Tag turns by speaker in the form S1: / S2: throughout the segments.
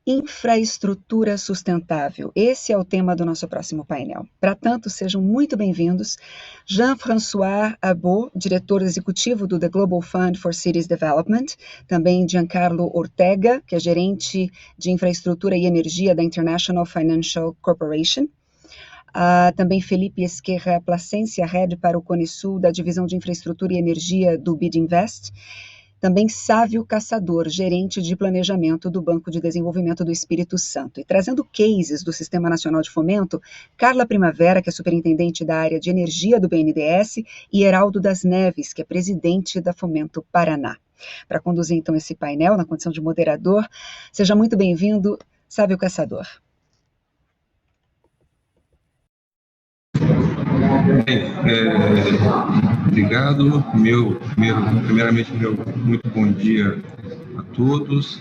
S1: Infraestrutura sustentável. Esse é o tema do nosso próximo painel. Para tanto, sejam muito bem-vindos Jean-François Abault, diretor executivo do The Global Fund for Cities Development, também Giancarlo Ortega, que é gerente de infraestrutura e energia da International Financial Corporation, também Felipe Esquerra Plascencia, head para o Cone Sul da divisão de infraestrutura e energia do BID Invest, também Sávio Caçador, gerente de planejamento do Banco de Desenvolvimento do Espírito Santo. E trazendo cases do Sistema Nacional de Fomento, Carla Primavera, que é superintendente da área de energia do BNDES, e Heraldo das Neves, que é presidente da Fomento Paraná. Para conduzir, então, esse painel, na condição de moderador, seja muito bem-vindo, Sávio Caçador.
S2: Obrigado. Primeiramente, muito bom dia a todos.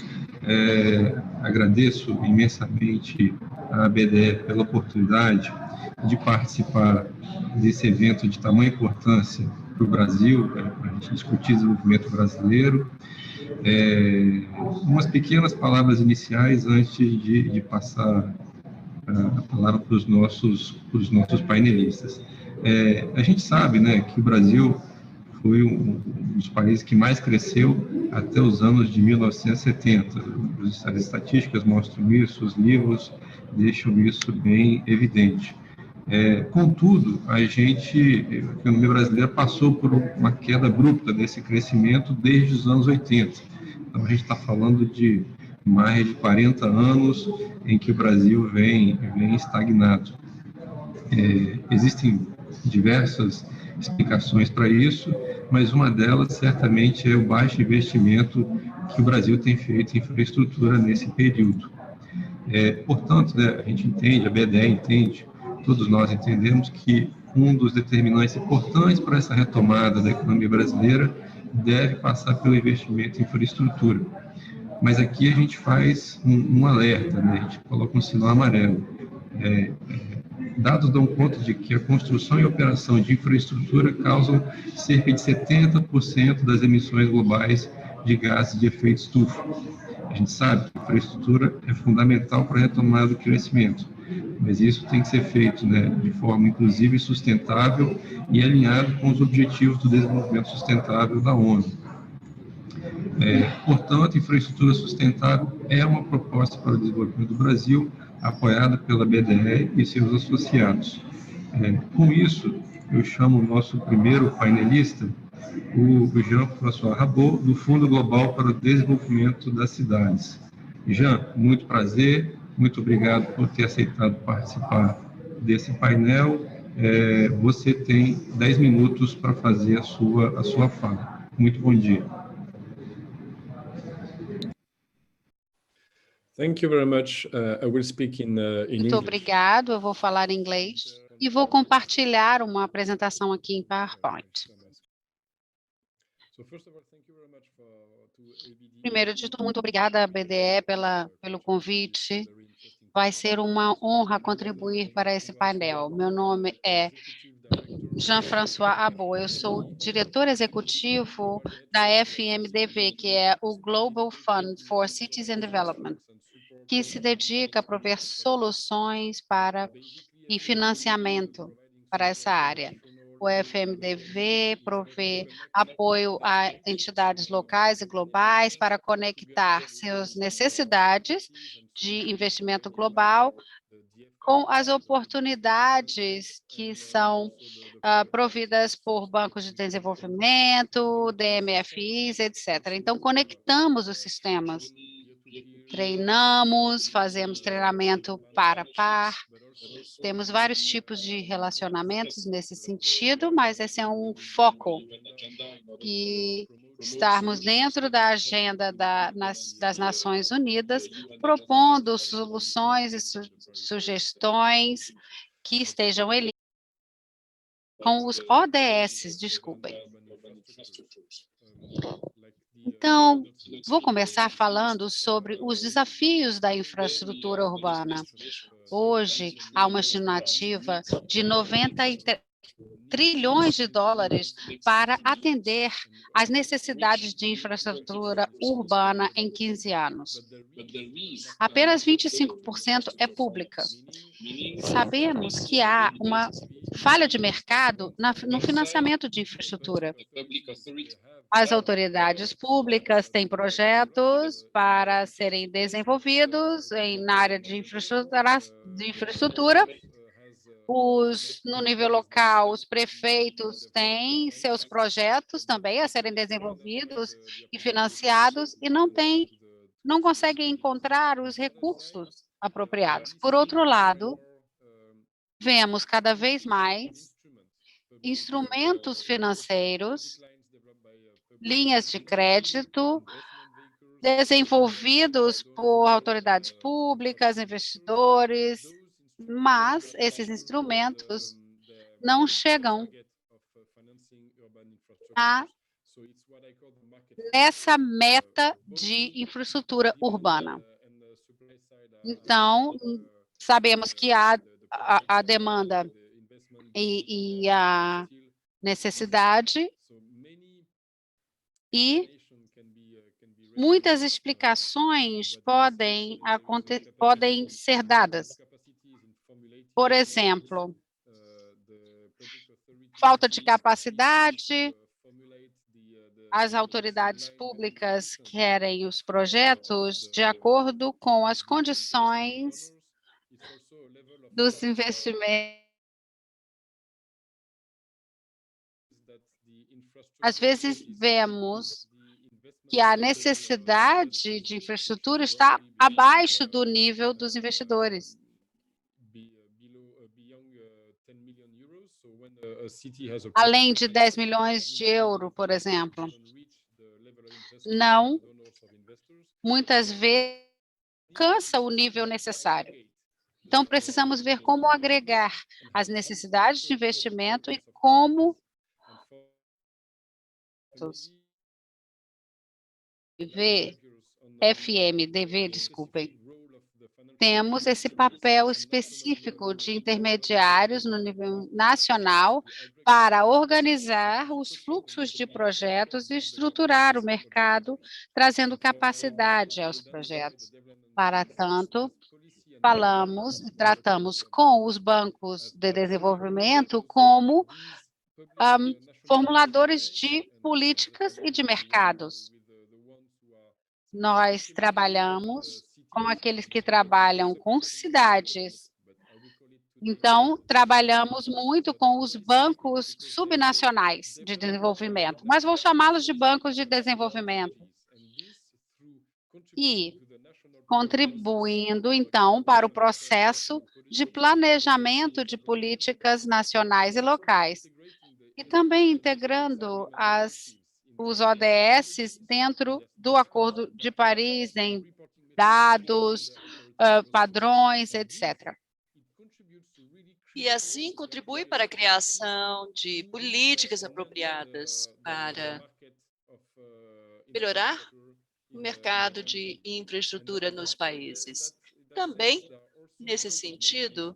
S2: Agradeço imensamente à BDE pela oportunidade de participar desse evento de tamanha importância para o Brasil, para a gente discutir desenvolvimento brasileiro. Umas pequenas palavras iniciais antes de passar a palavra para os nossos painelistas. A gente sabe, né, que o Brasil foi um dos países que mais cresceu até os anos de 1970. As estatísticas mostram isso, os livros deixam isso bem evidente. Contudo, a economia brasileira passou por uma queda abrupta desse crescimento desde os anos 80. Então, a gente está falando de mais de 40 anos em que o Brasil vem estagnado. Existem diversas explicações para isso, mas uma delas certamente é o baixo investimento que o Brasil tem feito em infraestrutura nesse período. Portanto, né, a gente entende, a BDE entende, todos nós entendemos que um dos determinantes importantes para essa retomada da economia brasileira deve passar pelo investimento em infraestrutura. Mas aqui a gente faz um alerta, né? A gente coloca um sinal amarelo. Dados dão conta de que a construção e operação de infraestrutura causam cerca de 70% das emissões globais de gases de efeito estufa. A gente sabe que a infraestrutura é fundamental para a retomada do crescimento, mas isso tem que ser feito, né, de forma inclusiva e sustentável e alinhado com os objetivos do desenvolvimento sustentável da ONU. Portanto, infraestrutura sustentável é uma proposta para o desenvolvimento do Brasil, apoiada pela BDE e seus associados. Com isso, eu chamo o nosso primeiro painelista, o Jean-François Abault, do Fundo Global para o Desenvolvimento das Cidades. Jean, muito prazer, muito obrigado por ter aceitado participar desse painel. Você tem 10 minutos para fazer a sua fala. Muito bom dia.
S3: Thank you very much. I will speak in
S4: Muito
S3: English.
S4: obrigado, eu vou falar em inglês e vou compartilhar uma apresentação aqui em PowerPoint. Primeiro de tudo, muito obrigada à BDE pelo convite. Vai ser uma honra contribuir para esse painel. Meu nome é Jean-François Abault, eu sou diretor executivo da FMDV, que é o Global Fund for Cities and Development, que se dedica a prover soluções e financiamento para essa área. O FMDV provê apoio a entidades locais e globais para conectar suas necessidades de investimento global com as oportunidades que são providas por bancos de desenvolvimento, DMFIs, etc. Então, conectamos os sistemas. Treinamos, fazemos treinamento par a par, temos vários tipos de relacionamentos nesse sentido, mas esse é um foco, e estarmos dentro da agenda das Nações Unidas, propondo soluções e sugestões que estejam ali com os ODS, desculpem. Então, vou começar falando sobre os desafios da infraestrutura urbana. Hoje, há uma estimativa de 93 trilhões de dólares para atender às necessidades de infraestrutura urbana em 15 anos. Apenas 25% é pública. Sabemos que há uma falha de mercado no financiamento de infraestrutura. As autoridades públicas têm projetos para serem desenvolvidos na área de infraestrutura. No nível local, os prefeitos têm seus projetos também a serem desenvolvidos e financiados e não conseguem encontrar os recursos apropriados. Por outro lado, vemos cada vez mais instrumentos financeiros, linhas de crédito, desenvolvidos por autoridades públicas, investidores, mas esses instrumentos não chegam nessa meta de infraestrutura urbana. Então, sabemos que há a demanda e a necessidade, e muitas explicações podem ser dadas. Por exemplo, falta de capacidade, as autoridades públicas querem os projetos de acordo com as condições dos investimentos. Às vezes, vemos que a necessidade de infraestrutura está abaixo do nível dos investidores. Além de 10 milhões de euros, por exemplo. Não, muitas vezes, alcança o nível necessário. Então, precisamos ver como agregar as necessidades de investimento e como desculpem. Temos esse papel específico de intermediários no nível nacional para organizar os fluxos de projetos e estruturar o mercado, trazendo capacidade aos projetos. Para tanto, falamos e tratamos com os bancos de desenvolvimento como formuladores de políticas e de mercados. Nós trabalhamos com aqueles que trabalham com cidades. Então, trabalhamos muito com os bancos subnacionais de desenvolvimento, mas vou chamá-los de bancos de desenvolvimento. E contribuindo, então, para o processo de planejamento de políticas nacionais e locais. E também integrando os ODS dentro do Acordo de Paris, em dados, padrões, etc.
S5: E assim contribui para a criação de políticas apropriadas para melhorar o mercado de infraestrutura nos países. Também, nesse sentido,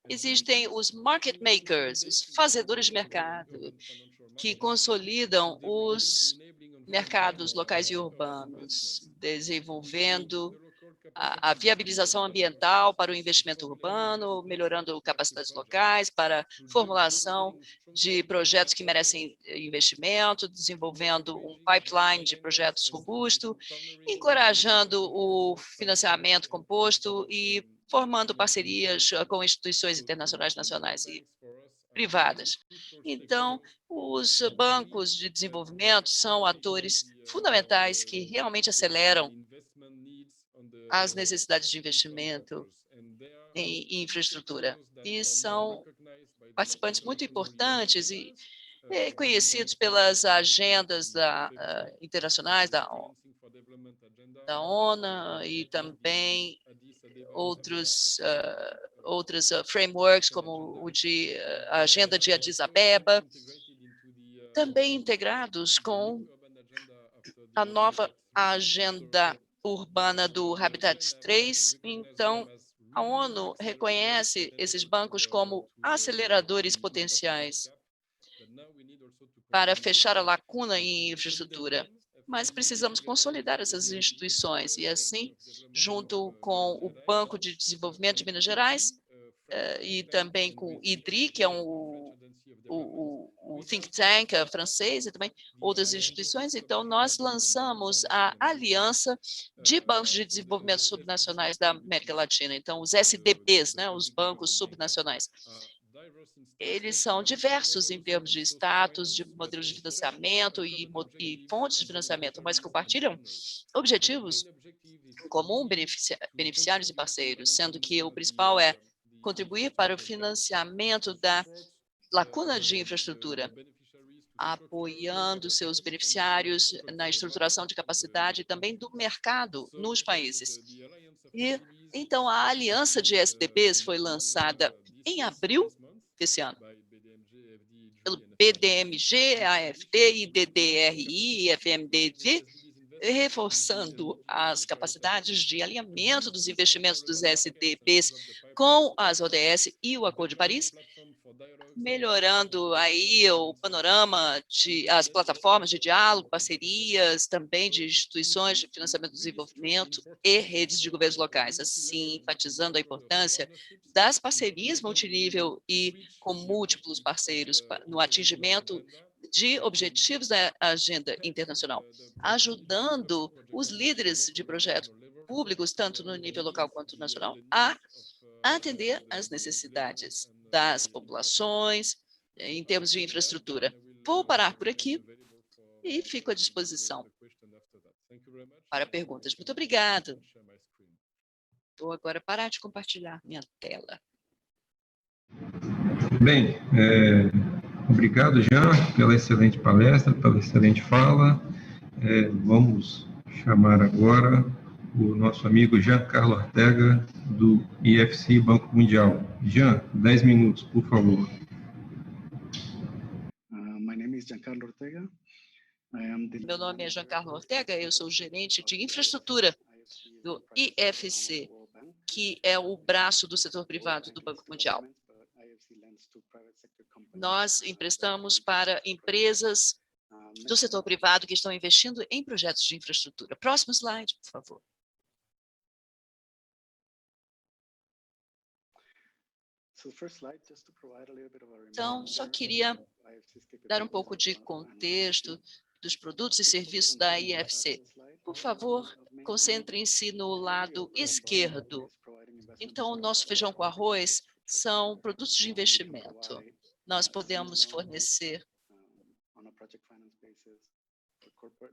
S5: existem os market makers, os fazedores de mercado, que consolidam os mercados locais e urbanos, desenvolvendo a viabilização ambiental para o investimento urbano, melhorando capacidades locais para formulação de projetos que merecem investimento, desenvolvendo um pipeline de projetos robusto, encorajando o financiamento composto e formando parcerias com instituições internacionais, nacionais e privadas. Então, os bancos de desenvolvimento são atores fundamentais que realmente aceleram as necessidades de investimento em infraestrutura. E são participantes muito importantes e conhecidos pelas agendas internacionais da ONU e também outros frameworks, como a Agenda de Addis Abeba, também integrados com a nova Agenda Urbana do Habitat 3. Então, A ONU reconhece esses bancos como aceleradores potenciais para fechar a lacuna em infraestrutura. Mas precisamos consolidar essas instituições e, assim, junto com o Banco de Desenvolvimento de Minas Gerais e também com o IDRI, que é o think tank francês, e também outras instituições. Então, nós lançamos a Aliança de Bancos de Desenvolvimento Subnacionais da América Latina, então os SDBs, né, os bancos subnacionais. Eles são diversos em termos de status, de modelos de financiamento e fontes de financiamento, mas compartilham objetivos em comum, beneficiários e parceiros, sendo que o principal é contribuir para o financiamento da lacuna de infraestrutura, apoiando seus beneficiários na estruturação de capacidade e também do mercado nos países. E, então, a aliança de SDBs foi lançada em abril desse ano, pelo BDMG, AFD, IDDRI e FMDV, reforçando as capacidades de alinhamento dos investimentos dos SDBs com as ODS e o Acordo de Paris, melhorando aí o panorama as plataformas de diálogo, parcerias, também de instituições de financiamento do desenvolvimento e redes de governos locais, assim, enfatizando a importância das parcerias multinível e com múltiplos parceiros no atingimento de objetivos da agenda internacional, ajudando os líderes de projetos públicos, tanto no nível local quanto nacional, a atender às necessidades das populações em termos de infraestrutura. Vou parar por aqui e fico à disposição para perguntas. Muito obrigada. Vou agora parar de compartilhar minha tela.
S2: Bem, obrigado, Jean, pela excelente palestra, pela excelente fala. Vamos chamar agora o nosso amigo Giancarlo Ortega, do IFC Banco Mundial. Jean, 10 minutos, por favor.
S5: Meu nome é Giancarlo Ortega, eu sou gerente de infraestrutura do IFC, que é o braço do setor privado do Banco Mundial. Nós emprestamos para empresas do setor privado que estão investindo em projetos de infraestrutura. Próximo slide, por favor. Então, só queria dar um pouco de contexto dos produtos e serviços da IFC. Por favor, concentrem-se no lado esquerdo. Então, o nosso feijão com arroz são produtos de investimento. Nós podemos fornecer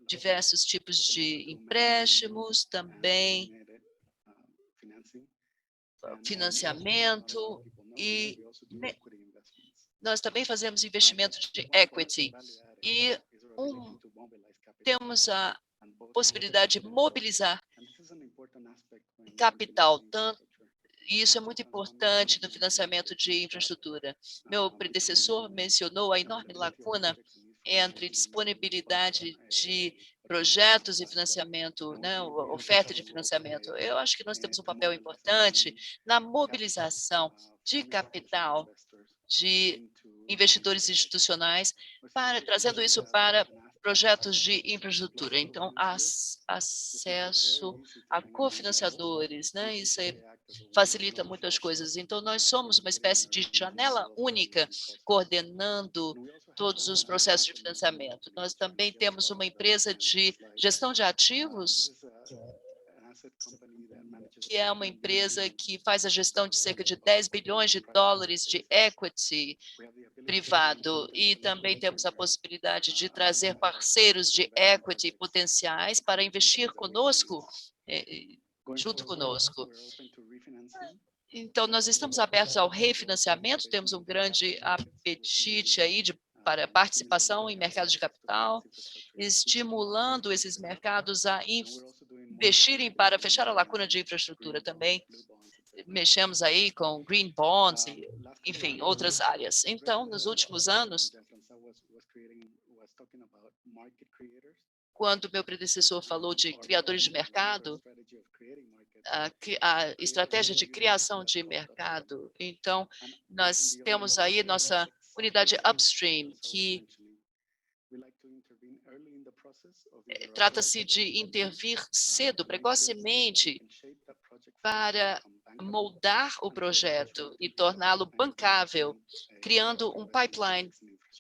S5: diversos tipos de empréstimos, também financiamento e nós também fazemos investimento de equity e temos a possibilidade de mobilizar capital, e isso é muito importante no financiamento de infraestrutura. Meu predecessor mencionou a enorme lacuna entre disponibilidade de projetos e financiamento, né, oferta de financiamento. Eu acho que nós temos um papel importante na mobilização de capital de investidores institucionais, trazendo isso para projetos de infraestrutura. Então, acesso a cofinanciadores, né? Isso facilita muitas coisas. Então, nós somos uma espécie de janela única, coordenando todos os processos de financiamento. Nós também temos uma empresa de gestão de ativos, que é uma empresa que faz a gestão de cerca de 10 bilhões de dólares de equity privado, e também temos a possibilidade de trazer parceiros de equity potenciais para investir conosco, junto conosco. Então, nós estamos abertos ao refinanciamento, temos um grande apetite aí para participação em mercados de capital, estimulando esses mercados a investirem para fechar a lacuna de infraestrutura também. Mexemos aí com green bonds, e, enfim, outras áreas. Então, nos últimos anos, quando meu predecessor falou de criadores de mercado, a estratégia de criação de mercado. Então, nós temos aí nossa unidade upstream, que trata-se de intervir cedo, precocemente, para moldar o projeto e torná-lo bancável, criando um pipeline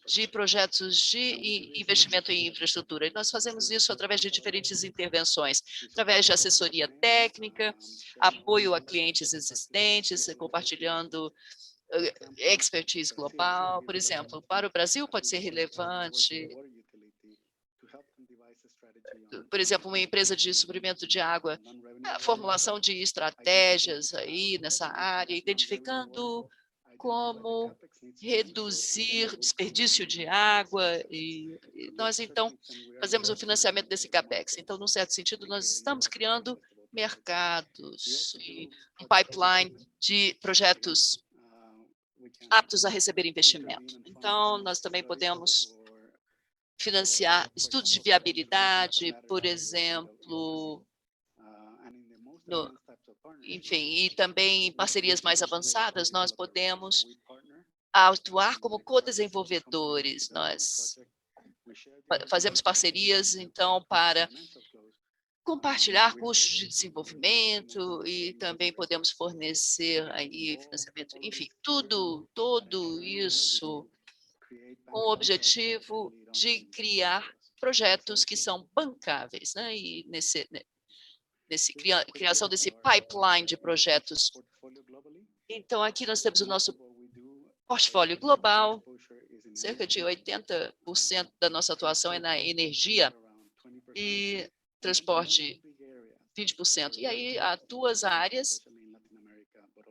S5: de projetos de investimento em infraestrutura. E nós fazemos isso através de diferentes intervenções, através de assessoria técnica, apoio a clientes existentes, compartilhando expertise global. Por exemplo, para o Brasil pode ser relevante, por exemplo, uma empresa de suprimento de água, a formulação de estratégias aí nessa área, identificando como reduzir desperdício de água, e nós, então, fazemos o financiamento desse CAPEX. Então, num certo sentido, nós estamos criando mercados e um pipeline de projetos aptos a receber investimento. Então, nós também podemos financiar estudos de viabilidade, por exemplo, enfim, e também em parcerias mais avançadas, nós podemos atuar como co-desenvolvedores. Nós fazemos parcerias, então, para compartilhar custos de desenvolvimento e também podemos fornecer aí financiamento, enfim, todo isso com o objetivo de criar projetos que são bancáveis, né? E criação desse pipeline de projetos. Então, aqui nós temos o nosso portfólio global, cerca de 80% da nossa atuação é na energia e transporte, 20%. E aí há duas áreas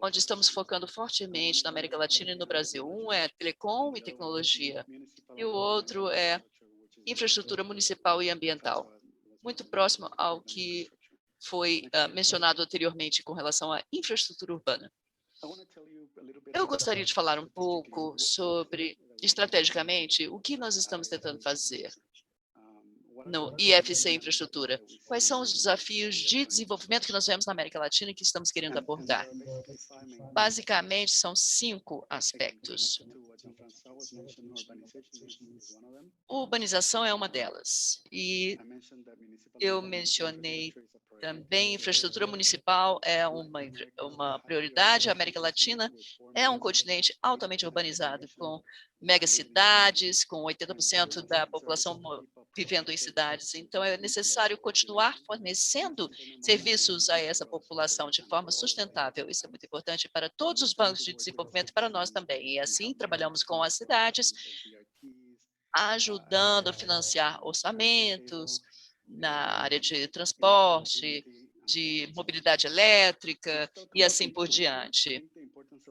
S5: onde estamos focando fortemente na América Latina e no Brasil. Um é telecom e tecnologia, e o outro é infraestrutura municipal e ambiental, muito próximo ao que foi mencionado anteriormente com relação à infraestrutura urbana. Eu gostaria de falar um pouco sobre, estrategicamente, o que nós estamos tentando fazer no IFC Infraestrutura. Quais são os desafios de desenvolvimento que nós vemos na América Latina e que estamos querendo abordar? Basicamente, são 5 aspectos. Urbanização é uma delas. E eu mencionei também infraestrutura municipal é uma prioridade. A América Latina é um continente altamente urbanizado, com megacidades, com 80% da população vivendo em cidades. Então, é necessário continuar fornecendo serviços a essa população de forma sustentável. Isso é muito importante para todos os bancos de desenvolvimento e para nós também. E assim, trabalhamos com as cidades, ajudando a financiar orçamentos na área de transporte, de mobilidade elétrica e assim por diante.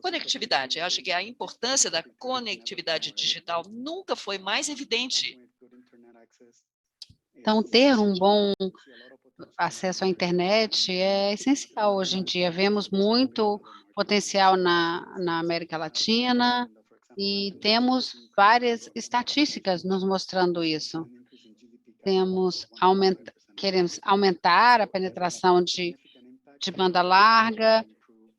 S5: Conectividade. Eu acho que a importância da conectividade digital nunca foi mais evidente.
S4: Então, ter um bom acesso à internet é essencial hoje em dia. Vemos muito potencial na América Latina e temos várias estatísticas nos mostrando isso. Queremos aumentar a penetração de banda larga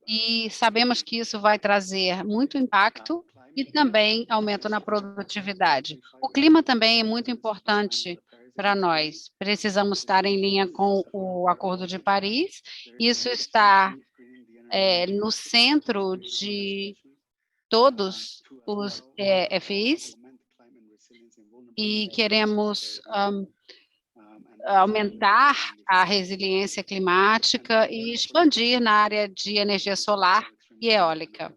S4: e sabemos que isso vai trazer muito impacto e também aumento na produtividade. O clima também é muito importante para nós. Precisamos estar em linha com o Acordo de Paris. Isso está no centro de todos os FIs e queremos aumentar a resiliência climática e expandir na área de energia solar e eólica.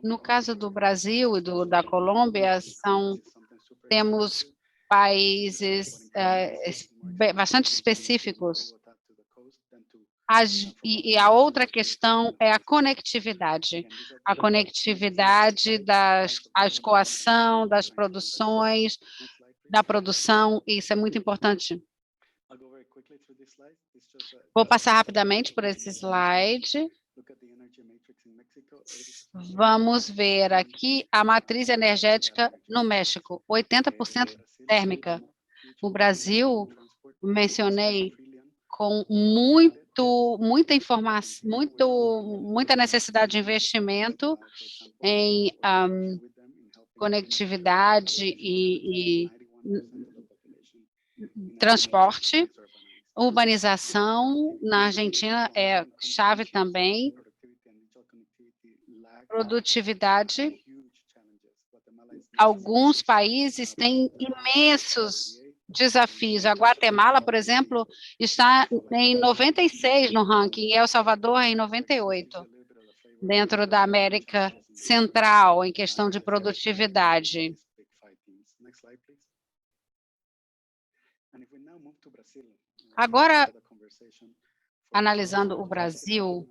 S4: No caso do Brasil e da Colômbia, temos países bastante específicos. E a outra questão é a conectividade da escoação, das produções, da produção, e isso é muito importante. Vou passar rapidamente por esse slide. Vamos ver aqui a matriz energética no México, 80% térmica. O Brasil, mencionei, com muito muita informação, muita necessidade de investimento em conectividade e transporte. Urbanização na Argentina é chave também. Produtividade. Alguns países têm imensos desafios. A Guatemala, por exemplo, está em 96 no ranking, e El Salvador em 98, dentro da América Central, em questão de produtividade. Agora, analisando o Brasil,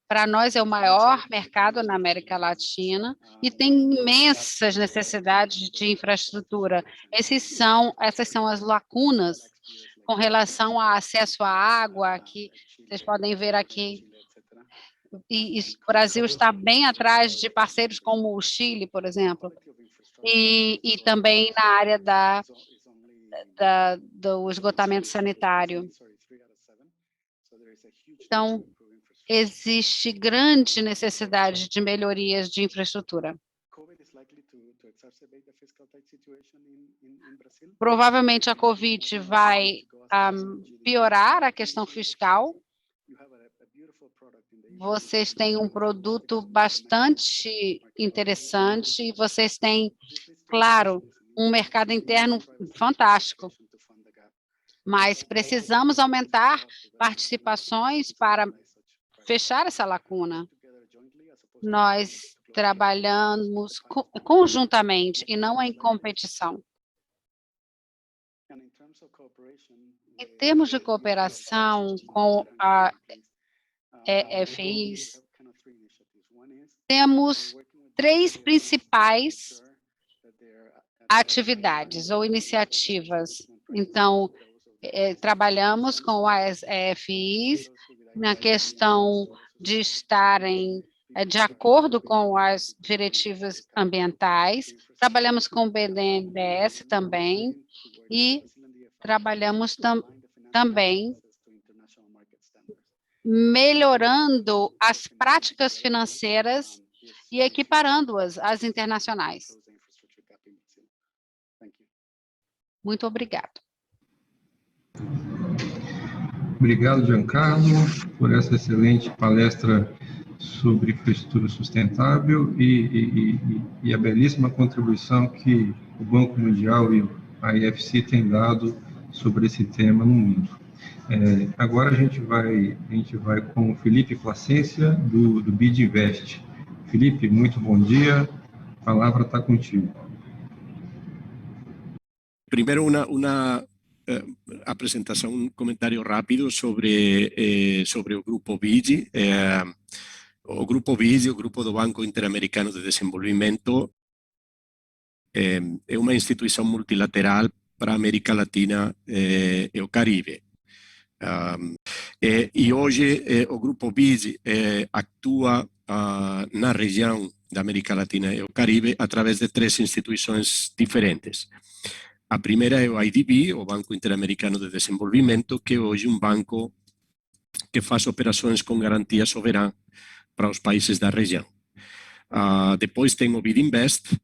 S4: para nós é o maior mercado na América Latina e tem imensas necessidades de infraestrutura. Essas são as lacunas com relação ao acesso à água, que vocês podem ver aqui. E o Brasil está bem atrás de parceiros como o Chile, por exemplo, e também na área do esgotamento sanitário. Então, existe grande necessidade de melhorias de infraestrutura. Provavelmente a Covid vai piorar a questão fiscal. Vocês têm um produto bastante interessante e vocês têm, claro, um mercado interno fantástico. Mas precisamos aumentar participações para fechar essa lacuna. Nós trabalhamos conjuntamente e não em competição. Em termos de cooperação com a EFIs, temos 3 principais atividades ou iniciativas. Então, trabalhamos com as EFIs na questão de estarem de acordo com as diretivas ambientais, trabalhamos com o BNDES também e trabalhamos também melhorando as práticas financeiras e equiparando-as às internacionais. Muito obrigado.
S2: Obrigado, Giancarlo, por essa excelente palestra sobre infraestrutura sustentável e a belíssima contribuição que o Banco Mundial e a IFC têm dado sobre esse tema no mundo. Agora a gente vai com o Felipe Plascencia, do BID Invest. Felipe, muito bom dia, a palavra está contigo.
S6: Primeiro, uma apresentação, um comentário rápido sobre o Grupo BID. O Grupo BID, o Grupo do Banco Interamericano de Desenvolvimento, é uma instituição multilateral para a América Latina e o Caribe. E hoje o Grupo BID atua na região da América Latina e o Caribe através de 3 instituições diferentes. A primeira é o IDB, o Banco Interamericano de Desenvolvimento, que é hoje um banco que faz operações com garantia soberana para os países da região. Depois tem o BID Invest,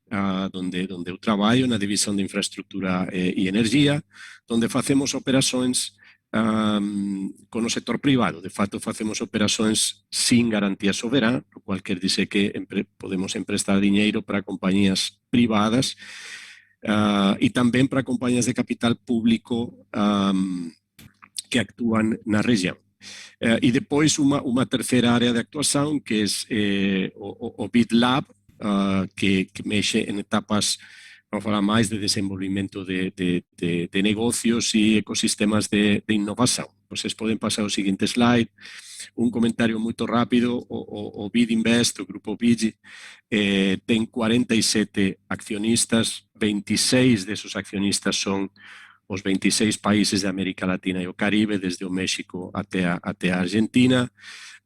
S6: onde eu trabalho na divisão de infraestrutura e energia, onde fazemos operações com o setor privado. De fato, fazemos operações sem garantia soberana, o qual quer dizer que podemos emprestar dinheiro para companhias privadas e também para companhias de capital público que atuam na região. E depois uma terceira área de atuação, que é o BID Lab, que mexe em etapas, vamos falar mais de desenvolvimento de negócios e ecossistemas de inovação. Vocês podem passar o seguinte slide. Um comentário muito rápido: o BID Invest, o Grupo BID, tem 47 acionistas, 26 desses acionistas são os 26 países da América Latina e o Caribe, desde o México até a Argentina.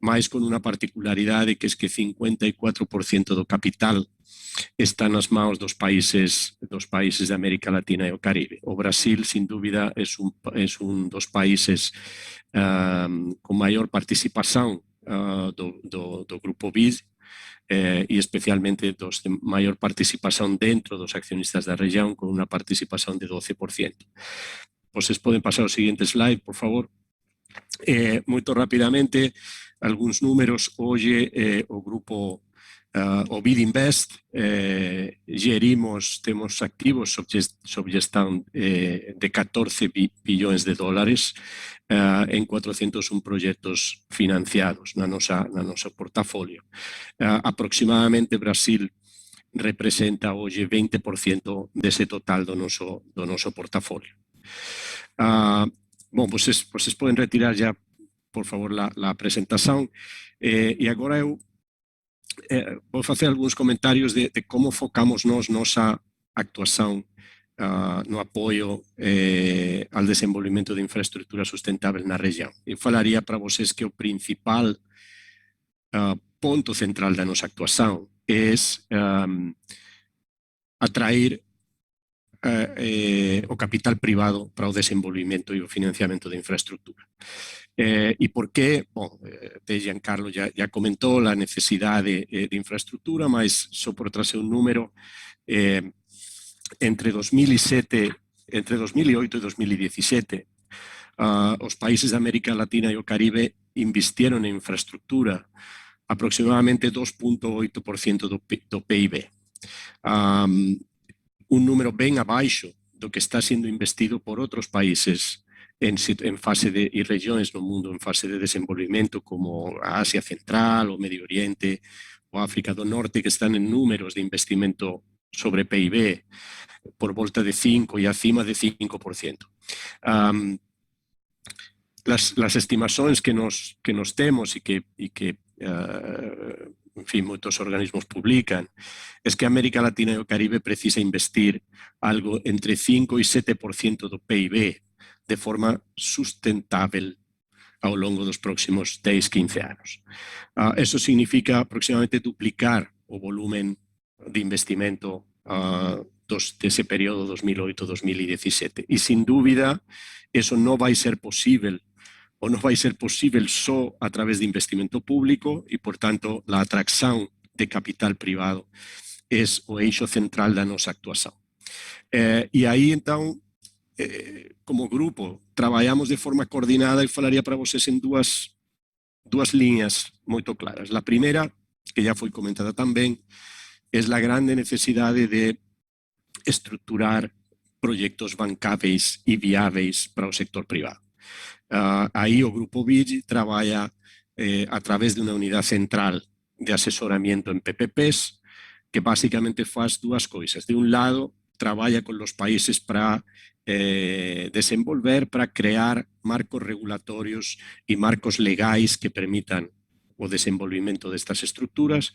S6: mas com uma particularidade que é que 54% do capital está nas mãos dos países da América Latina e o Caribe. O Brasil, sem dúvida, é dos países com maior participação do Grupo BID, e especialmente dos de maior participação dentro dos acionistas da região, com uma participação de 12%. Vocês podem passar ao seguinte slide, por favor. Muito rapidamente, alguns números. Hoje, o grupo o BID Invest, temos ativos sob gestão de 14 bilhões de dólares em 401 projetos financiados na nossa portafólio. Aproximadamente, Brasil representa hoje 20% desse total do nosso portafólio. Bom, vocês podem retirar já, por favor, a apresentação. E agora eu vou fazer alguns comentários de como focamos nossa atuação no apoio ao desenvolvimento de infraestrutura sustentável na região. Eu falaria para vocês que o principal ponto central da nossa atuação é atrair o capital privado para o desenvolvimento e o financiamento de infraestrutura. ¿Y por qué? Bueno, Giancarlo ya comentó la necesidad de infraestructura, mas só por trazer un número, entre 2008 y 2017, os países de América Latina y o Caribe invirtieron en infraestructura aproximadamente 2,8% do PIB. Un número bem abaixo do que está sendo investido por outros países em fase e regiões no mundo em fase de desenvolvimento, como a Ásia Central, o Medio Oriente, o África do Norte, que estão em números de investimento sobre PIB por volta de 5% e acima de 5%. Las estimações que nós temos e que en fin, muchos organismos publican, es que América Latina y el Caribe precisa investir algo entre 5 y 7% do PIB de forma sustentável ao longo dos próximos 10, 15 anos. Eso significa aproximadamente duplicar o volumen de investimento desse período 2008-2017. Y sin dúvida, eso no va a ser posible o no va a ser posible só a través de investimento público y, por tanto, la atracción de capital privado es o eixo central da nossa actuação. E aí, então, como grupo, trabajamos de forma coordinada e falaria para vocês em duas linhas muito claras. A primeira, que já foi comentada também, é a grande necessidade de estruturar projetos bancáveis e viáveis para o sector privado. Aí o Grupo BID trabalha a través de uma unidade central de assessoramento em PPPs, que basicamente faz duas coisas. De um lado, trabalha com os países para desenvolver, para criar marcos regulatórios e marcos legais que permitam o desenvolvimento destas estruturas.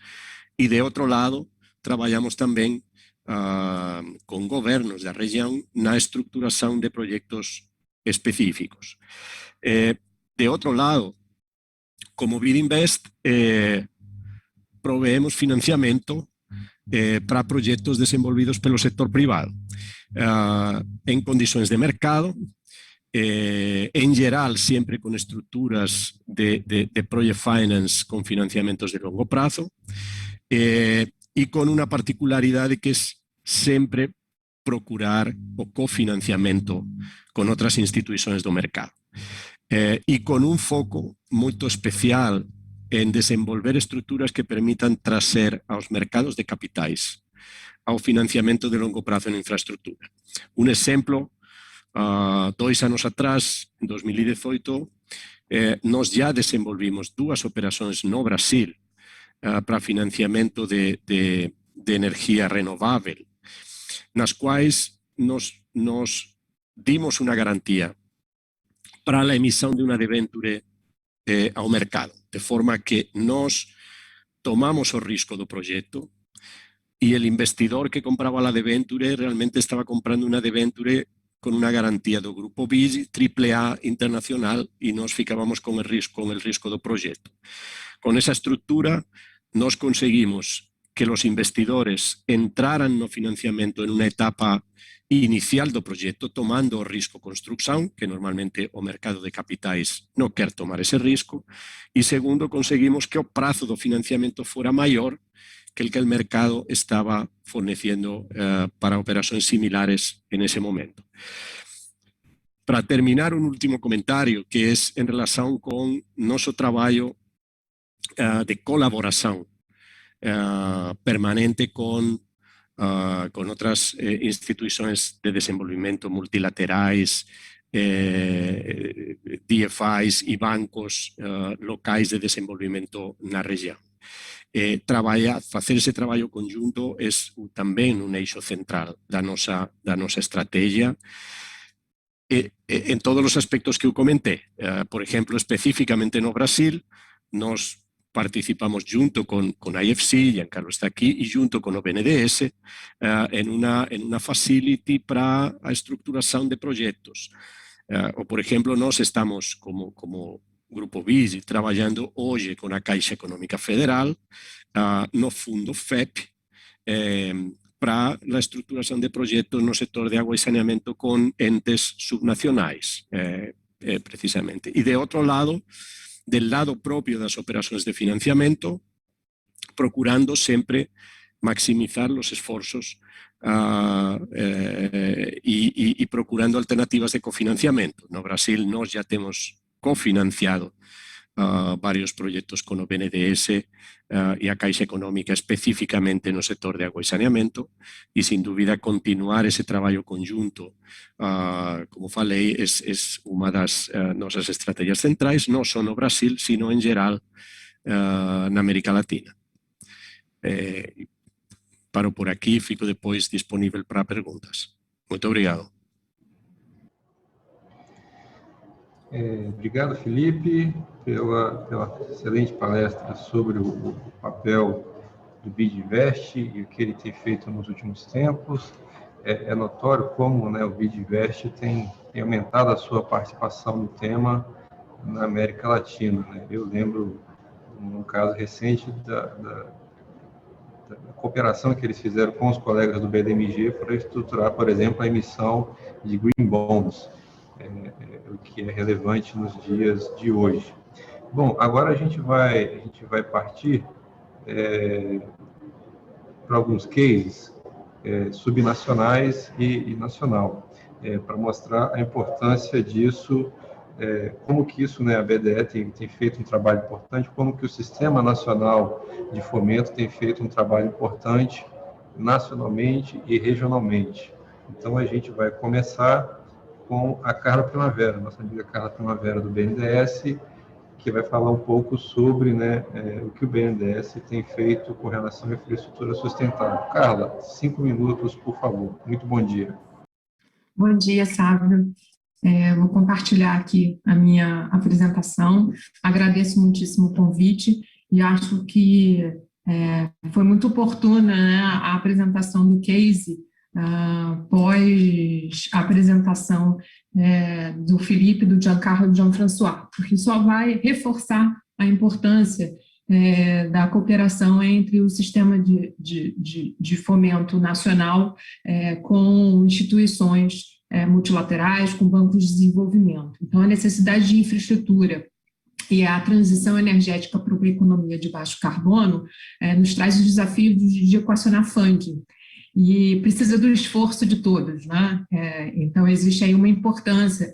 S6: E, de outro lado, trabalhamos também com governos da região na estruturação de projetos específicos. De outro lado, como BID Invest, proveemos financiamento para projetos desenvolvidos pelo sector privado, em condições de mercado, em geral, sempre com estruturas de project finance com financiamentos de longo prazo, e com uma particularidade que é sempre procurar o cofinanciamento com outras instituições do mercado. E com um foco muito especial em desenvolver estruturas que permitam trazer aos mercados de capitais ao financiamento de longo prazo em infraestrutura. Um exemplo, 2 anos atrás, em 2018, nós já desenvolvimos 2 operações no Brasil para financiamento de energia renovável, nas quais nós dimos uma garantia para a emissão de uma debenture ao mercado, de forma que nós tomamos o risco do projeto e o investidor que comprava a debenture realmente estava comprando uma debenture com uma garantia do Grupo BID, AAA internacional, e nós ficávamos com o risco do projeto. Com essa estrutura, nós conseguimos que os investidores entraram no financiamento em uma etapa inicial do projeto, tomando o risco construção, que normalmente o mercado de capitais não quer tomar esse risco, e segundo, conseguimos que o prazo do financiamento fora maior que el mercado estaba forneciendo para operaciones similares en ese momento. Para terminar, un último comentario que es en relación con nuestro trabajo de colaboración permanente con otras instituciones de desenvolvimiento multilaterales, DFIs y bancos locais de desenvolvimento na região. Fazer esse trabalho conjunto é também um eixo central da nossa estratégia em todos os aspectos que eu comentei. Por exemplo, especificamente no Brasil, nós participamos junto com a IFC, Giancarlo está aqui, e junto com o BNDES em uma facility para a estruturação de projetos. Ou, por exemplo, nós estamos como Grupo BID trabalhando hoje com a Caixa Econômica Federal no fundo FEP para a estruturação de projetos no setor de água e saneamento com entes subnacionais, precisamente. E, de outro lado, del lado próprio das operações de financiamento, procurando sempre maximizar os esforços e procurando alternativas de cofinanciamento. No Brasil, nós já temos cofinanciado varios proyectos con o BNDES y a Caixa Económica específicamente no sector de agua y saneamiento, y sin duda continuar ese trabajo conjunto, como falei, es una de nuestras estrategias centrais, no só no Brasil, sino en geral na América Latina. Paro por aqui, fico depois disponível para perguntas. Muito obrigado.
S2: Obrigado, Felipe, pela excelente palestra sobre o papel do BID Invest e o que ele tem feito nos últimos tempos. É notório como, né, o BID Invest tem aumentado a sua participação no tema na América Latina, né? Eu lembro, num caso recente, da cooperação que eles fizeram com os colegas do BDMG para estruturar, por exemplo, a emissão de green bonds, o que é relevante nos dias de hoje. Bom, agora a gente vai partir para alguns cases subnacionais e nacional, para mostrar a importância disso, como que isso, né, a BDE tem feito um trabalho importante, como que o Sistema Nacional de Fomento tem feito um trabalho importante nacionalmente e regionalmente. Então, a gente vai começar com a Carla Primavera, nossa amiga Carla Primavera do BNDES, que vai falar um pouco sobre, né, o que o BNDES tem feito com relação à infraestrutura sustentável. Carla, 5 minutos, por favor. Muito bom dia.
S7: Bom dia, Sávio. Vou compartilhar aqui a minha apresentação. Agradeço muitíssimo o convite e acho que foi muito oportuna, né, a apresentação do case pós a apresentação do Felipe, do Giancarlo e do Jean-François, porque só vai reforçar a importância da cooperação entre o sistema de fomento nacional com instituições multilaterais, com bancos de desenvolvimento. Então, a necessidade de infraestrutura e a transição energética para uma economia de baixo carbono nos traz o desafio de equacionar funding, e precisa do esforço de todos, né? Então, existe aí uma importância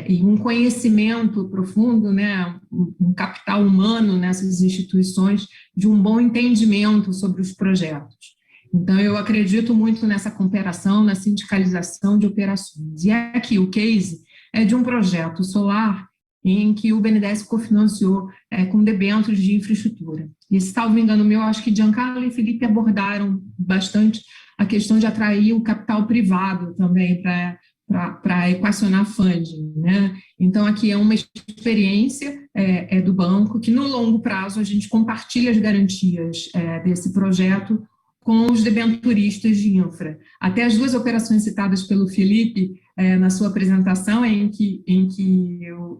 S7: e um conhecimento profundo, né? Um capital humano nessas instituições de um bom entendimento sobre os projetos. Então, eu acredito muito nessa cooperação, na sindicalização de operações. E aqui o case é de um projeto solar em que o BNDES cofinanciou com debêntures de infraestrutura. E, se salvo engano meu, acho que Giancarlo e Felipe abordaram bastante a questão de atrair o capital privado também para equacionar funding, né? Então, aqui é uma experiência do banco que, no longo prazo, a gente compartilha as garantias desse projeto com os debenturistas de infra. Até as duas operações citadas pelo Felipe na sua apresentação, em que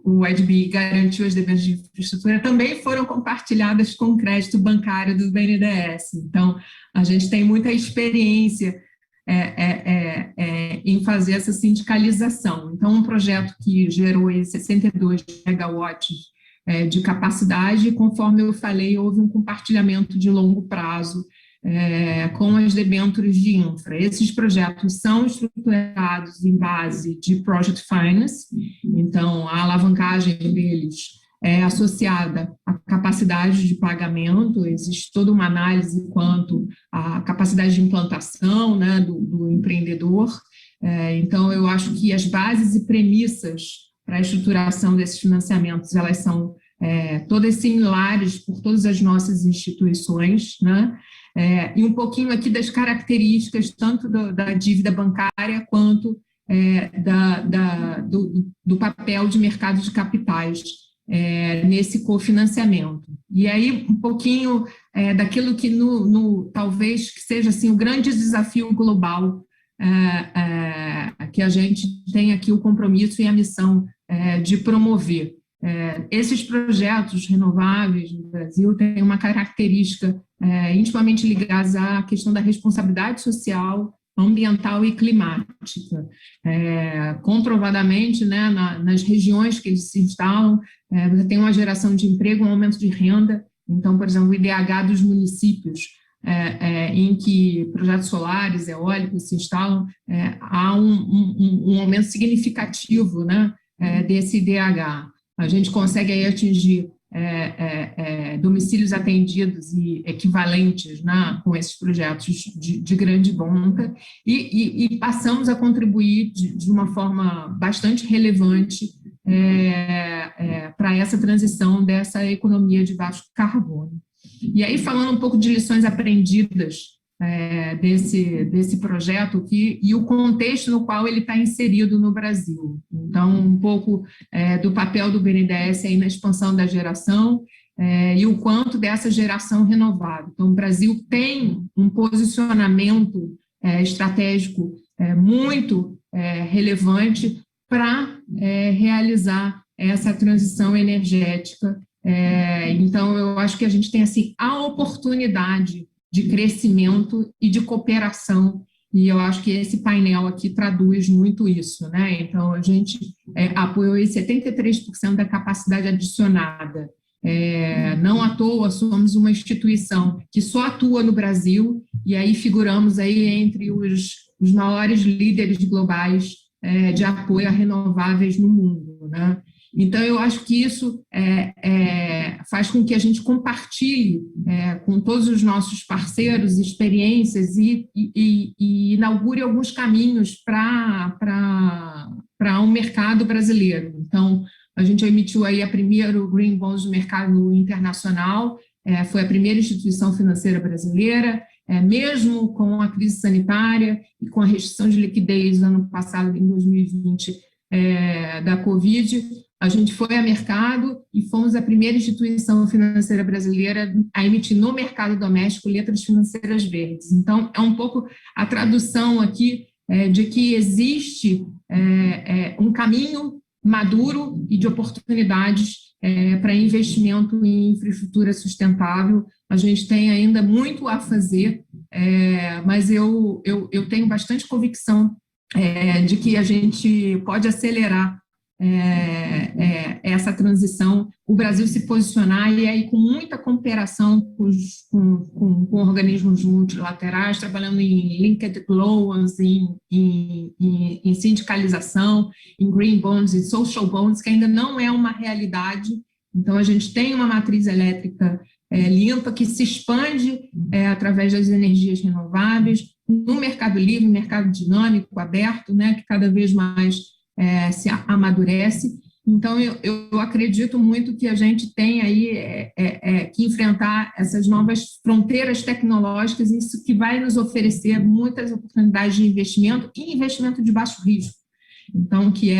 S7: o IDB garantiu as debêntures de infraestrutura, também foram compartilhadas com o crédito bancário do BNDES. Então, a gente tem muita experiência em fazer essa sindicalização. Então, um projeto que gerou 62 megawatts de capacidade, conforme eu falei, houve um compartilhamento de longo prazo com as debêntures de infra. Esses projetos são estruturados em base de Project Finance, então a alavancagem deles é associada à capacidade de pagamento, existe toda uma análise quanto à capacidade de implantação, né, do empreendedor. Então, eu acho que as bases e premissas para a estruturação desses financiamentos, elas são todas similares por todas as nossas instituições, né? E um pouquinho aqui das características tanto da dívida bancária quanto do papel de mercado de capitais nesse cofinanciamento. E aí um pouquinho daquilo que talvez que seja assim, o grande desafio global que a gente tem aqui o compromisso e a missão de promover. Esses projetos renováveis no Brasil têm uma característica intimamente ligada à questão da responsabilidade social, ambiental e climática. Comprovadamente, né, nas regiões que eles se instalam, você tem uma geração de emprego, um aumento de renda. Então, por exemplo, o IDH dos municípios, em que projetos solares, eólicos se instalam, há um aumento significativo, né, desse IDH. A gente consegue aí atingir domicílios atendidos e equivalentes, né, com esses projetos de grande monta e passamos a contribuir de uma forma bastante relevante para essa transição dessa economia de baixo carbono. E aí, falando um pouco de lições aprendidas desse projeto e o contexto no qual ele está inserido no Brasil. Então, um pouco do papel do BNDES aí na expansão da geração e o quanto dessa geração renovável. Então, o Brasil tem um posicionamento estratégico muito relevante para realizar essa transição energética. Então, eu acho que a gente tem assim, a oportunidade de crescimento e de cooperação, e eu acho que esse painel aqui traduz muito isso, né? Então, a gente apoiou 73% da capacidade adicionada. Não à toa, somos uma instituição que só atua no Brasil, e aí figuramos aí entre os maiores líderes globais de apoio a renováveis no mundo, né? Então, eu acho que isso faz com que a gente compartilhe com todos os nossos parceiros experiências e inaugure alguns caminhos para um mercado brasileiro. Então, a gente emitiu aí a primeira Green Bonds no mercado internacional, foi a primeira instituição financeira brasileira, mesmo com a crise sanitária e com a restrição de liquidez no ano passado, em 2020, da Covid, a gente foi a mercado e fomos a primeira instituição financeira brasileira a emitir no mercado doméstico letras financeiras verdes. Então, é um pouco a tradução aqui de que existe um caminho maduro e de oportunidades para investimento em infraestrutura sustentável. A gente tem ainda muito a fazer, mas eu tenho bastante convicção de que a gente pode acelerar essa transição, o Brasil se posicionar e aí com muita cooperação com organismos multilaterais, trabalhando em linked loans, em sindicalização, em green bonds e social bonds, que ainda não é uma realidade. Então, a gente tem uma matriz elétrica limpa que se expande através das energias renováveis, no mercado livre, mercado dinâmico, aberto, né, que cada vez mais se amadurece. Então, eu acredito muito que a gente tem aí que enfrentar essas novas fronteiras tecnológicas, isso que vai nos oferecer muitas oportunidades de investimento e investimento de baixo risco. Então, que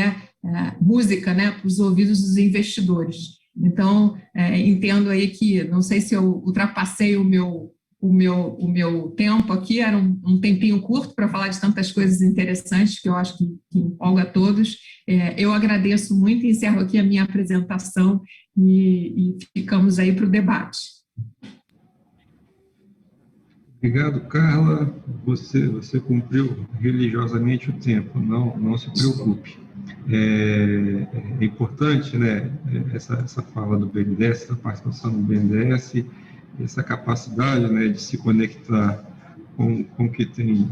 S7: música, né, para os ouvidos dos investidores. Então, entendo aí que, não sei se eu ultrapassei o o meu tempo aqui, era um tempinho curto para falar de tantas coisas interessantes que eu acho que empolga a todos. Eu agradeço muito e encerro aqui a minha apresentação e ficamos aí para o debate.
S2: Obrigado, Carla. Você cumpriu religiosamente o tempo, não se preocupe. É importante, né, essa fala do BNDES, essa participação do BNDES, essa capacidade, né, de se conectar com o que tem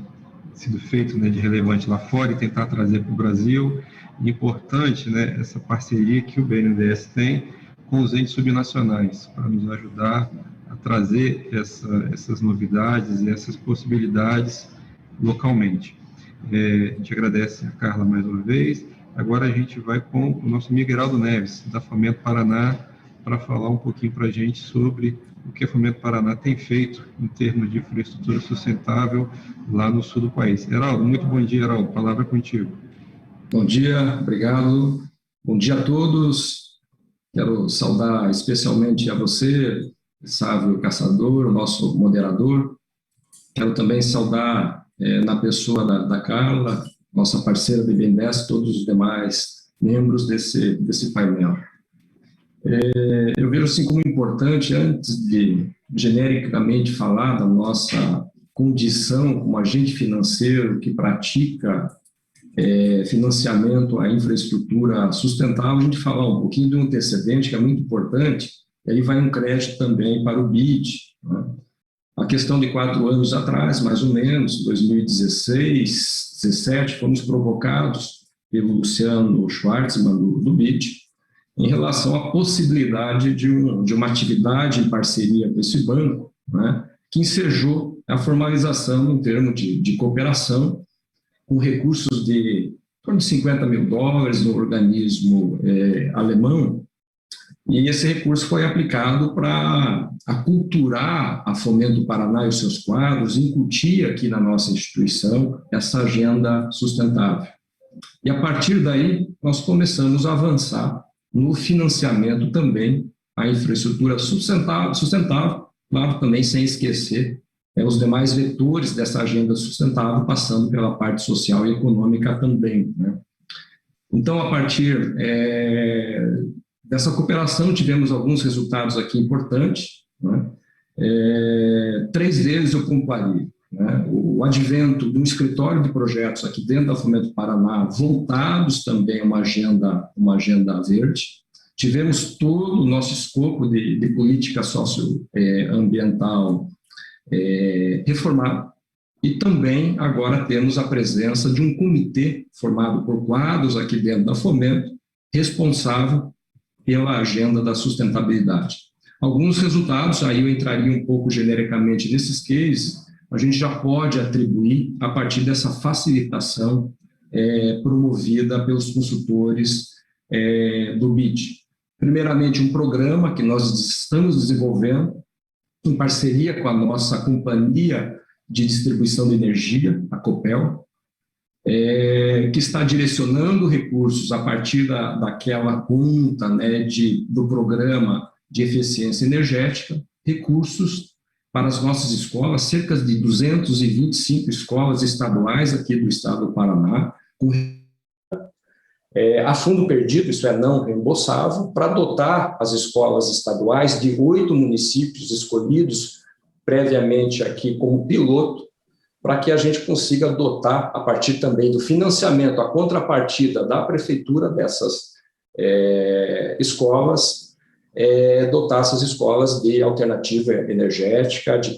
S2: sido feito, né, de relevante lá fora e tentar trazer para o Brasil. Importante, né, essa parceria que o BNDES tem com os entes subnacionais para nos ajudar a trazer essas novidades e essas possibilidades localmente. A gente agradece a Carla mais uma vez. Agora a gente vai com o nosso amigo Heraldo Neves, da Fomento Paraná, para falar um pouquinho para a gente sobre o que a Fomento Paraná tem feito em termos de infraestrutura sustentável lá no sul do país. Heraldo, muito bom dia, Heraldo. A palavra é contigo.
S8: Bom dia, obrigado. Bom dia a todos. Quero saudar especialmente a você, Sávio Caçador, o nosso moderador. Quero também saudar, na pessoa da Carla, nossa parceira do BNDES, todos os demais membros desse painel. Eu vejo assim como importante, antes de genericamente falar da nossa condição como agente financeiro que pratica financiamento à infraestrutura sustentável, a gente falar um pouquinho de um antecedente que é muito importante, e aí vai um crédito também para o BID. Né? A questão de 4 anos atrás, mais ou menos, 2016, 2017, fomos provocados pelo Luciano Schwartzman, do BID, em relação à possibilidade de uma atividade em parceria com esse banco, né, que ensejou a formalização em termos de cooperação, com recursos de em torno de $50 mil no organismo alemão, e esse recurso foi aplicado para aculturar a Fomento Paraná e os seus quadros, incutir aqui na nossa instituição essa agenda sustentável. E a partir daí, nós começamos a avançar no financiamento também à infraestrutura sustentável, claro, também sem esquecer os demais vetores dessa agenda sustentável, passando pela parte social e econômica também. Né? Então, a partir dessa cooperação, tivemos alguns resultados aqui importantes. Né? 3 deles eu pontuaria. Né? O advento de um escritório de projetos aqui dentro da Fomento Paraná, voltados também a uma agenda verde. Tivemos todo o nosso escopo de política socioambiental reformado. E também agora temos a presença de um comitê formado por quadros aqui dentro da Fomento, responsável pela agenda da sustentabilidade. Alguns resultados, aí eu entraria um pouco genericamente nesses cases, a gente já pode atribuir a partir dessa facilitação promovida pelos consultores do BID. Primeiramente, um programa que nós estamos desenvolvendo em parceria com a nossa companhia de distribuição de energia, a Copel, que está direcionando recursos a partir daquela conta, né, do programa de eficiência energética, recursos para as nossas escolas, cerca de 225 escolas estaduais aqui do estado do Paraná, a fundo perdido, isso é não reembolsável, para dotar as escolas estaduais de 8 municípios escolhidos previamente aqui como piloto, para que a gente consiga dotar, a partir também do financiamento, a contrapartida da prefeitura dessas escolas, dotar essas escolas de alternativa energética, de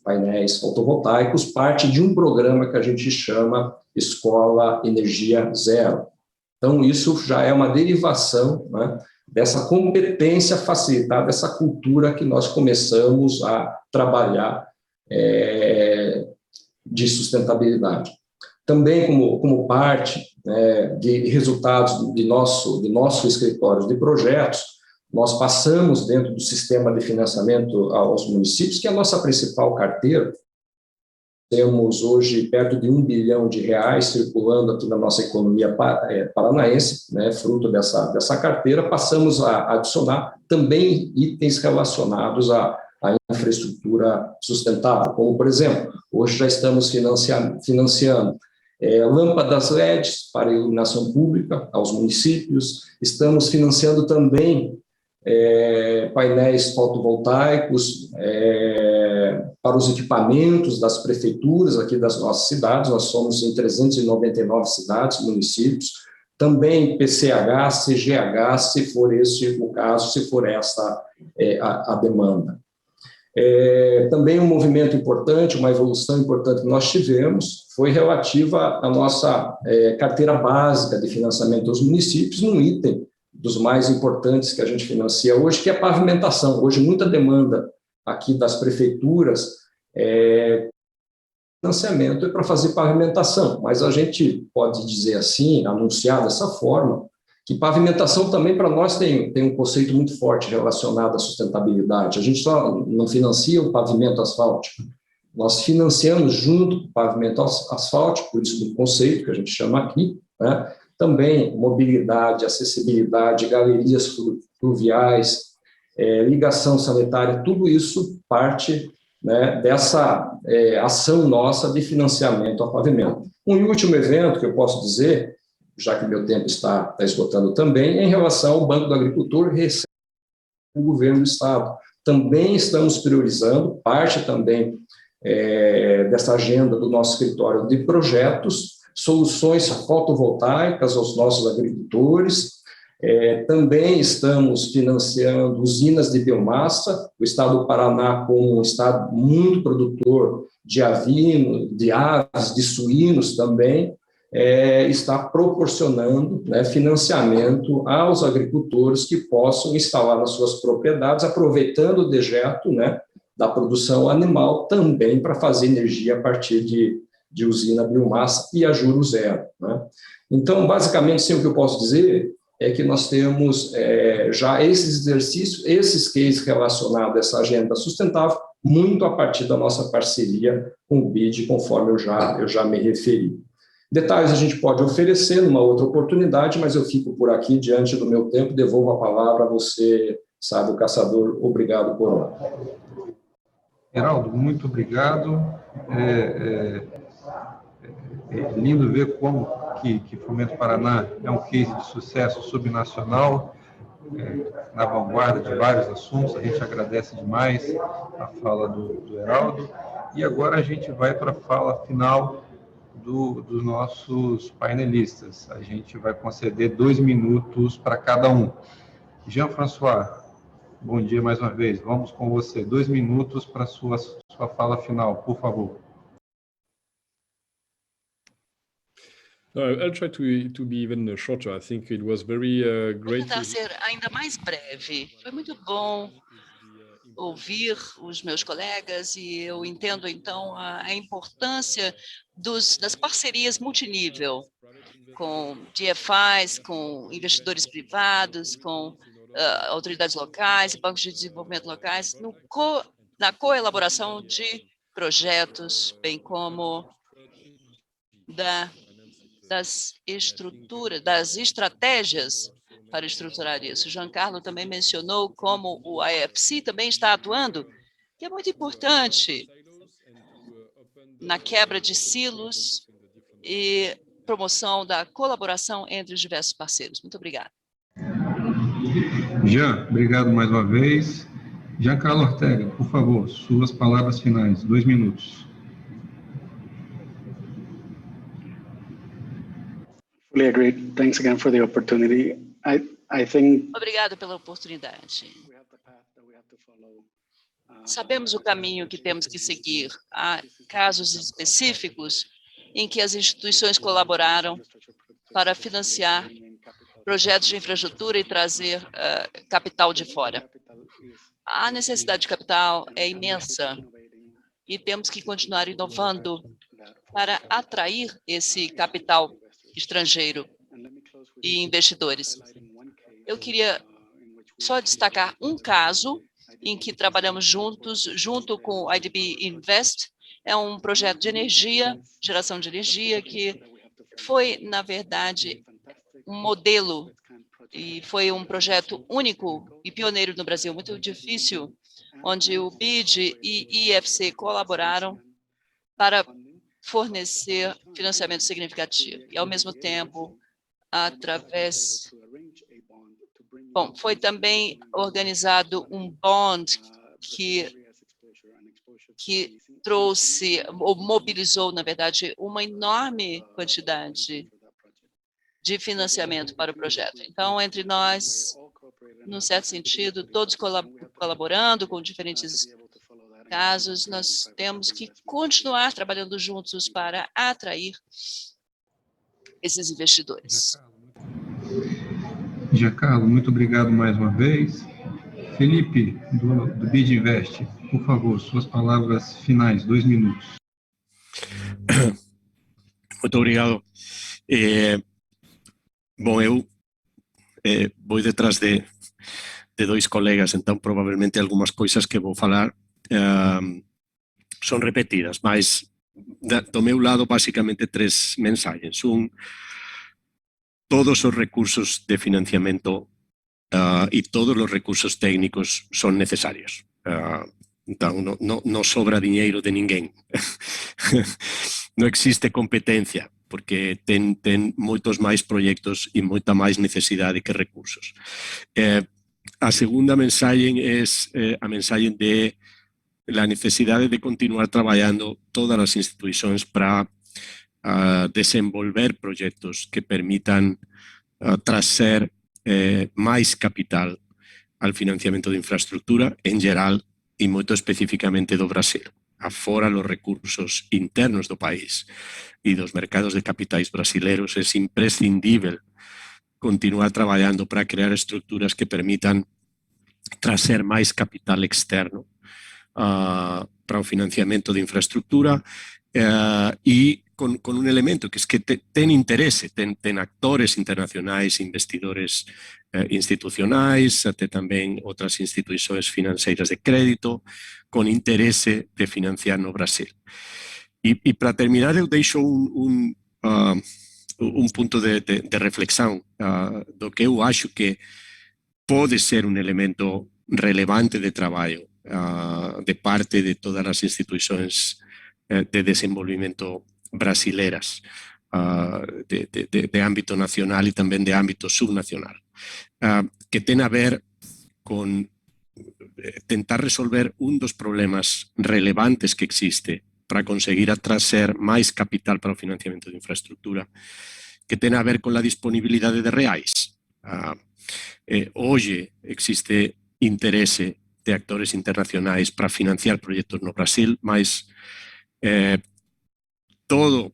S8: painéis fotovoltaicos, parte de um programa que a gente chama Escola Energia Zero. Então, isso já é uma derivação, né, dessa competência facilitada, dessa cultura que nós começamos a trabalhar de sustentabilidade. Também como parte de resultados de nosso escritório de projetos, nós passamos dentro do sistema de financiamento aos municípios, que é a nossa principal carteira. Temos hoje perto de R$1 bilhão circulando aqui na nossa economia paranaense, né, fruto dessa carteira. Passamos a adicionar também itens relacionados à a infraestrutura sustentável, como, por exemplo, hoje já estamos financiando lâmpadas LEDs para iluminação pública aos municípios, estamos financiando também painéis fotovoltaicos para os equipamentos das prefeituras aqui das nossas cidades. Nós somos em 399 cidades, municípios, também PCH, CGH, se for esse o caso, se for essa a demanda. Também um movimento importante, uma evolução importante que nós tivemos foi relativa à nossa carteira básica de financiamento aos municípios, num item dos mais importantes que a gente financia hoje, que é a pavimentação. Hoje, muita demanda aqui das prefeituras financiamento é para fazer pavimentação, mas a gente pode dizer assim, anunciar dessa forma, que pavimentação também para nós tem um conceito muito forte relacionado à sustentabilidade. A gente só não financia o pavimento asfáltico, nós financiamos junto com o pavimento asfáltico, por isso do conceito que a gente chama aqui, né? Também mobilidade, acessibilidade, galerias fluviais, ligação sanitária, tudo isso parte, né, dessa ação nossa de financiamento ao pavimento. Um último evento que eu posso dizer, já que meu tempo está esgotando também, é em relação ao Banco do Agricultor recebe o governo do Estado. Também estamos priorizando, parte também dessa agenda do nosso escritório de projetos, soluções fotovoltaicas aos nossos agricultores. Também estamos financiando usinas de biomassa, o Estado do Paraná, como um estado muito produtor de avino, de aves, de suínos também, está proporcionando, né, financiamento aos agricultores que possam instalar nas suas propriedades, aproveitando o dejeto, né, da produção animal, também para fazer energia a partir de usina biomassa e a juros zero, né? Então, basicamente, sim, o que eu posso dizer é que nós temos já esses exercícios, esses cases relacionados a essa agenda sustentável, muito a partir da nossa parceria com o BID, conforme eu já me referi. Detalhes a gente pode oferecer numa outra oportunidade, mas eu fico por aqui diante do meu tempo, devolvo a palavra a você, Sábio Caçador. Obrigado por hoje.
S2: Heraldo, muito obrigado. É lindo ver como que Fomento Paraná é um case de sucesso subnacional, na vanguarda de vários assuntos. A gente agradece demais a fala do Heraldo. E agora a gente vai para a fala final dos nossos painelistas. A gente vai conceder 2 minutos para cada um. Jean-François, bom dia mais uma vez. Vamos com você. 2 minutos para sua fala final, por favor.
S3: I'll try to be even shorter. I think it was very
S5: Vou
S3: great.
S5: tentar ser ainda mais breve. Foi muito bom ouvir os meus colegas e eu entendo, então, a importância das parcerias multinível com DFIs, com investidores privados, com autoridades locais e bancos de desenvolvimento locais, na coelaboração de projetos, bem como das estratégias para estruturar isso. Giancarlo também mencionou como o IFC também está atuando, que é muito importante na quebra de silos e promoção da colaboração entre os diversos parceiros. Muito obrigada.
S2: Jean, obrigado mais uma vez. Giancarlo Ortega, por favor, suas palavras finais, 2 minutos.
S9: Fully agreed. Thanks again for the opportunity. I think
S5: Obrigado pela oportunidade. Sabemos o caminho que temos que seguir. Há casos específicos em que as instituições colaboraram para financiar projetos de infraestrutura e trazer capital de fora. A necessidade de capital é imensa e temos que continuar inovando para atrair esse capital estrangeiro e investidores. Eu queria só destacar um caso em que trabalhamos junto com o IDB Invest. É um projeto de energia, geração de energia, que foi, na verdade, um modelo e foi um projeto único e pioneiro no Brasil, muito difícil, onde o BID e IFC colaboraram para fornecer financiamento significativo. E, ao mesmo tempo, através... Bom, foi também organizado um bond que trouxe, ou mobilizou, na verdade, uma enorme quantidade de financiamento para o projeto. Então, entre nós, num certo sentido, todos colaborando com diferentes casos, nós temos que continuar trabalhando juntos para atrair esses investidores.
S2: Giancarlo, muito obrigado mais uma vez. Felipe, do BID Invest, por favor, suas palavras finais, 2 minutos.
S6: Muito obrigado. Bom, eu vou detrás de 2 colegas, então provavelmente algumas coisas que vou falar são repetidas, mas do meu lado basicamente 3 mensagens. Todos os recursos de financiamento y todos los recursos técnicos son necesarios. Então, no sobra dinheiro de ninguém. Não existe competência, porque tem muitos mais projetos e muita mais necessidade que recursos. A segunda mensagem é a mensagem de la necesidade de continuar trabalhando todas as instituições para desenvolver projetos que permitam trazer mais capital ao financiamento de infraestrutura em geral e muito especificamente do Brasil. Afora os recursos internos do país e dos mercados de capitais brasileiros, é imprescindível continuar trabalhando para criar estruturas que permitam trazer mais capital externo para o financiamento de infraestrutura e com um elemento que é que tem interesse, tem actores internacionais, investidores institucionais, até também outras instituições financeiras de crédito, com interesse de financiar no Brasil. E para terminar, eu deixo um ponto de reflexão do que eu acho que pode ser um elemento relevante de trabalho de parte de todas as instituições de desenvolvimento brasileiras, de âmbito nacional e também de âmbito subnacional, que tem a ver com tentar resolver dos problemas relevantes que existe para conseguir trazer mais capital para o financiamento de infraestrutura, que tem a ver com a disponibilidade de reais. Hoje existe interesse de actores internacionais para financiar projetos no Brasil, mas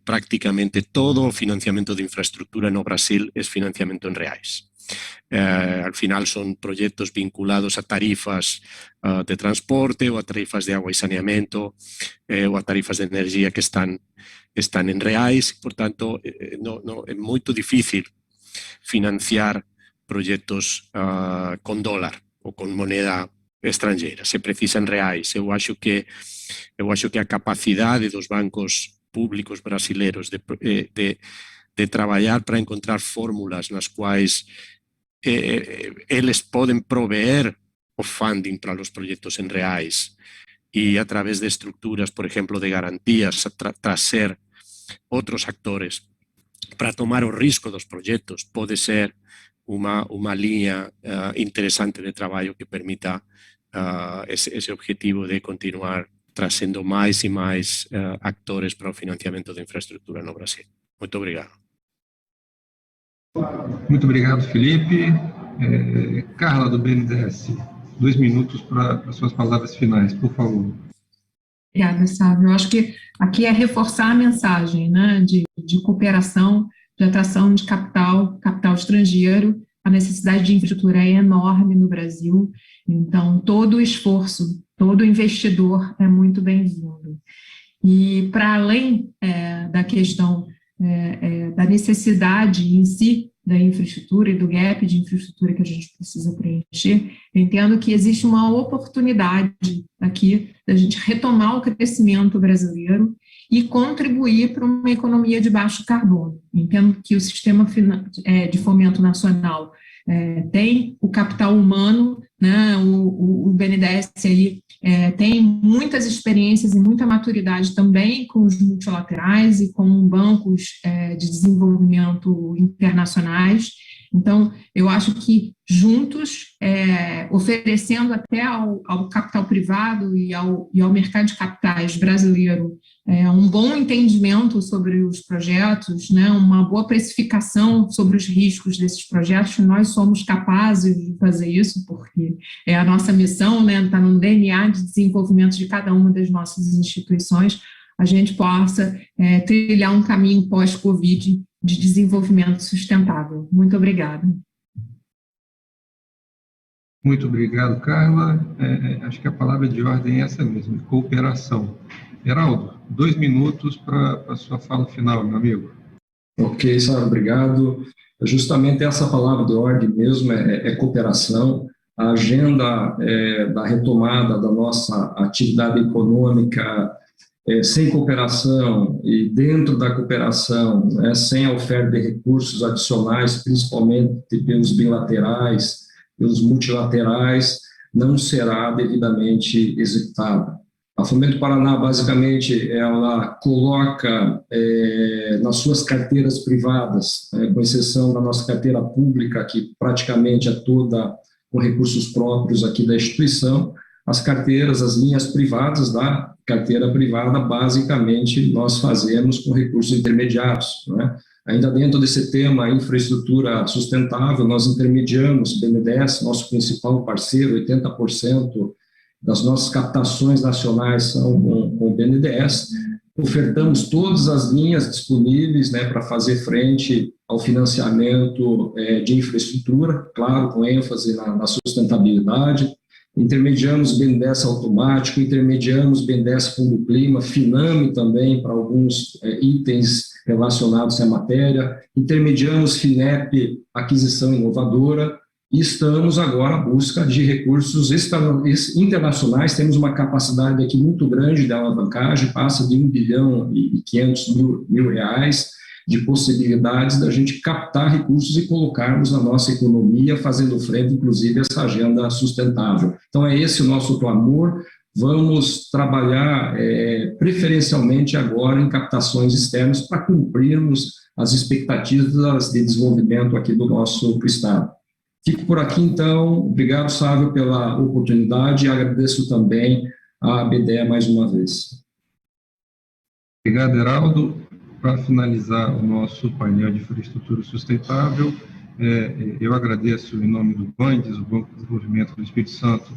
S6: prácticamente todo o financiamento de infraestrutura no Brasil é financiamento em reais. Al final son proyectos vinculados a tarifas de transporte ou a tarifas de agua e saneamento ou a tarifas de energia que están en reais, portanto, é muito difícil financiar proyectos con dólar ou con moneda estrangeira, se precisan reais. Eu acho que a capacidade dos bancos públicos brasileiros de trabalhar para encontrar fórmulas nas quais eles podem proveer o funding para os projetos em reais e, a través de estruturas, por exemplo, de garantias, trazer outros actores para tomar o risco dos projetos, pode ser uma linha interessante de trabalho que permita esse objetivo de continuar trazendo mais e mais actores para o financiamento de infraestrutura no Brasil. Muito obrigado.
S2: Muito obrigado, Felipe. Carla, do BNDES, 2 minutos para suas palavras finais, por favor.
S7: Obrigada, Sábio. Eu acho que aqui é reforçar a mensagem, né, de cooperação, de atração de capital estrangeiro. A necessidade de infraestrutura é enorme no Brasil, então todo o esforço, todo investidor é muito bem-vindo. E para além da questão da necessidade em si da infraestrutura e do gap de infraestrutura que a gente precisa preencher, eu entendo que existe uma oportunidade aqui da gente retomar o crescimento brasileiro e contribuir para uma economia de baixo carbono. Entendo que o sistema de fomento nacional tem o capital humano, né? O BNDES aí tem muitas experiências e muita maturidade também com os multilaterais e com bancos de desenvolvimento internacionais. Então, eu acho que juntos, oferecendo até ao capital privado e ao mercado de capitais brasileiro um bom entendimento sobre os projetos, né, uma boa precificação sobre os riscos desses projetos, nós somos capazes de fazer isso, porque é a nossa missão, né, está no DNA de desenvolvimento de cada uma das nossas instituições, a gente possa trilhar um caminho pós-Covid de desenvolvimento sustentável. Muito obrigada.
S2: Muito obrigado, Carla. Acho que a palavra de ordem é essa mesmo, cooperação. Heraldo, 2 minutos para a sua fala final, meu amigo.
S8: Ok, Sara, obrigado. Justamente essa palavra de ordem mesmo é cooperação. A agenda da retomada da nossa atividade econômica sem cooperação e dentro da cooperação, né, sem a oferta de recursos adicionais, principalmente pelos bilaterais, pelos multilaterais, não será devidamente executada. A Fomento Paraná, basicamente, ela coloca nas suas carteiras privadas, com exceção da nossa carteira pública, que praticamente é toda com recursos próprios aqui da instituição, as carteiras, as linhas privadas da carteira privada, basicamente, nós fazemos com recursos intermediários, né? Ainda dentro desse tema, infraestrutura sustentável, nós intermediamos, BNDES, nosso principal parceiro, 80% das nossas captações nacionais são com o BNDES, ofertamos todas as linhas disponíveis, né, para fazer frente ao financiamento de infraestrutura, claro, com ênfase na sustentabilidade. Intermediamos BNDES automático, intermediamos BNDES Fundo Clima, Finame também para alguns itens relacionados à matéria, intermediamos FINEP, aquisição inovadora, e estamos agora à busca de recursos internacionais. Temos uma capacidade aqui muito grande de alavancagem, passa de 1 bilhão e 500 mil reais de possibilidades da gente captar recursos e colocarmos na nossa economia, fazendo frente, inclusive, a essa agenda sustentável. Então, é esse o nosso clamor. Vamos trabalhar preferencialmente agora em captações externas para cumprirmos as expectativas de desenvolvimento aqui do nosso Estado. Fico por aqui, então. Obrigado, Sávio, pela oportunidade e agradeço também à BDE mais uma vez.
S2: Obrigado, Heraldo. Para finalizar o nosso painel de infraestrutura sustentável, eu agradeço em nome do BANDES, o Banco de Desenvolvimento do Espírito Santo,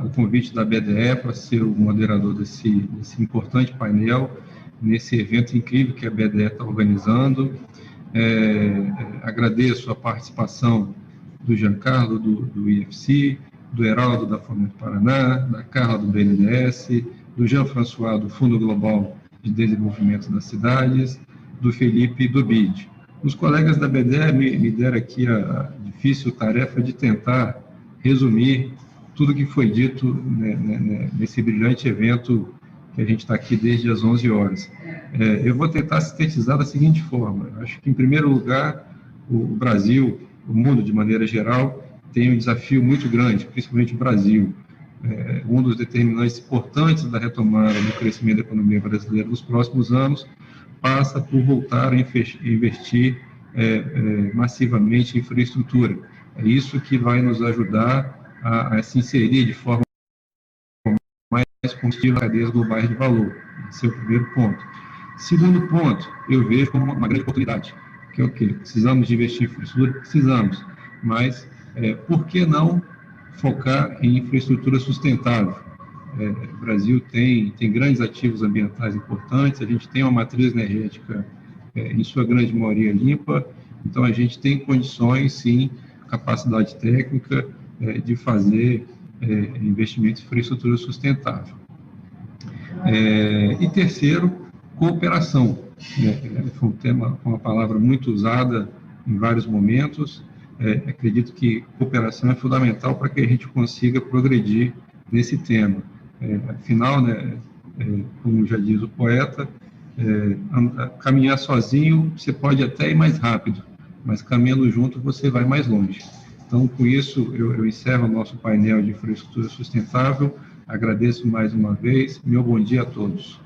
S2: o convite da BDE para ser o moderador desse importante painel, nesse evento incrível que a BDE está organizando. Agradeço a participação do Giancarlo, do IFC, do Heraldo, da Fomento Paraná, da Carla, do BNDES, do Jean-François, do Fundo Global de Desenvolvimento das Cidades, do Felipe, do BID. Os colegas da BDE me deram aqui a difícil tarefa de tentar resumir tudo que foi dito nesse brilhante evento que a gente está aqui desde as 11 horas. Eu vou tentar sintetizar da seguinte forma. Acho que, em primeiro lugar, o Brasil, o mundo de maneira geral, tem um desafio muito grande, principalmente o Brasil. Um dos determinantes importantes da retomada do crescimento da economia brasileira nos próximos anos passa por voltar a investir massivamente em infraestrutura. É isso que vai nos ajudar a se inserir de forma mais contínua nas cadeias globais de valor. Esse é o primeiro ponto. Segundo ponto, eu vejo como uma grande oportunidade, que é o quê? Precisamos de investir em infraestrutura? Precisamos, mas por que não focar em infraestrutura sustentável? O Brasil tem grandes ativos ambientais importantes, a gente tem uma matriz energética, em sua grande maioria, limpa, então a gente tem condições, sim, capacidade técnica de fazer investimentos em infraestrutura sustentável. E terceiro, cooperação. Foi um tema, uma palavra muito usada em vários momentos. Acredito que cooperação é fundamental para que a gente consiga progredir nesse tema. Afinal, como já diz o poeta, caminhar sozinho você pode até ir mais rápido, mas caminhando junto você vai mais longe. Então, com isso, eu encerro o nosso painel de infraestrutura sustentável. Agradeço mais uma vez. Meu bom dia a todos.